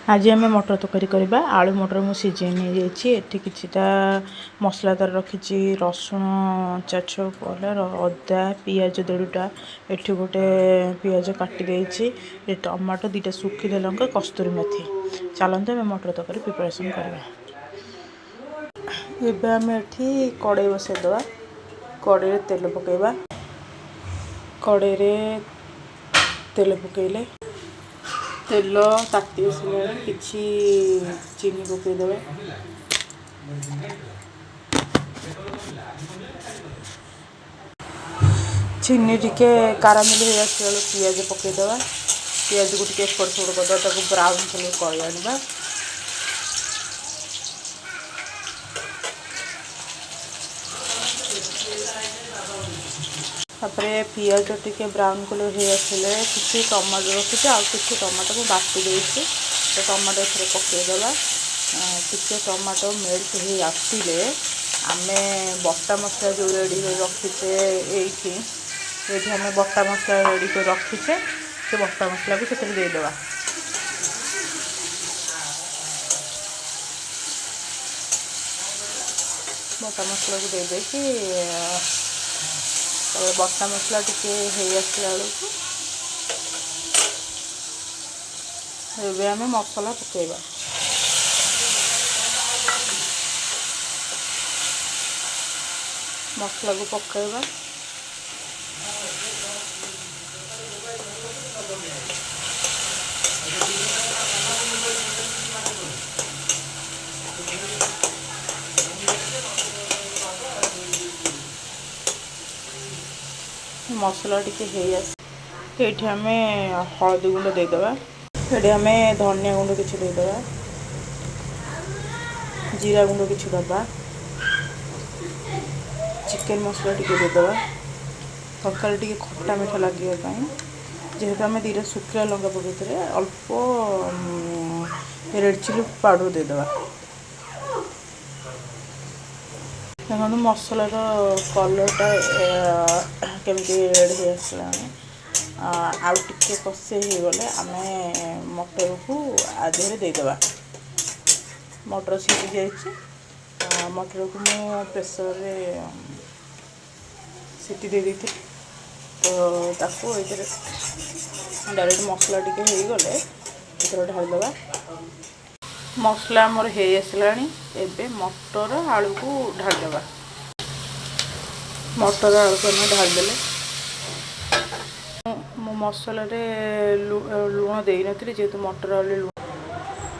आज आम मटर तरकारी करवा आलू मटर मु सीझे नहीं जाइए एठी किछिटा मसला तार रखी रसुण 4-6 कोला अदा पियाज 1.5टा एठी गोटे पियाज काटी देछि टमाटो 2टा सुखिला लंका कस्तूरी मेथी चलते आम मटर तरकारी प्रिपरेशन करवा। एबे आम एठी कड़ाई बसैदवा कड़ाई तेल पकेबा कड़ाई तेल पकेले तेल ताती आसला किछि चीनी पकईदे चीनी टिके कारामेल हो आसला पियाज पकईदे पियाज को टिके एपट सेपट करदे ब्राउन कलर कर आनिबा तापरे पियाज टिके ब्राउन कलर हो आसले किसी टमाटो रखी आ किसी टमाटो को बाटी देछि तो टमाटो एथरे पकईदे टिके टमाटो मेल्ट हो आसिले आमे बटा मसला जो रेडी हो रखीचे ये आम बटा मसला रेडी कर रखीचे से बटा मसला को से देदेबा बटा मसला को दे कि बटा मसला टिके आसला बेलू आम मसला पकेबा मसला को पकेबा मसला टिके ये आम हलदी गुंड देदेबा ये आम धनिया गुंड किसी देदेबा जीरा गुंड किसी दबा चिकेन मसला टिके देदेबा तरकारी टिके खट्टा मीठा लगे जेहेतु आम 2टा सुखिला लंका पकड़े अल्प रेड चिली पाउडर देदेबा देखो मसलार कलरटा केमती रेड हो आसला आउ टिके कषे हो गले आम मटर को आधे देदेबा मटर सीझी जाइए मटर को मु प्रेसर रे सीटी दे दी तो ताको डायरेक्ट मसला टिके हो गले इधर ढालदेबा मसला आमर हो आसला एबे मटर आलू को ढालदेबा मटर आलू को ढालदेले मो मसला लुण दे नी जेहेतु मटर आलू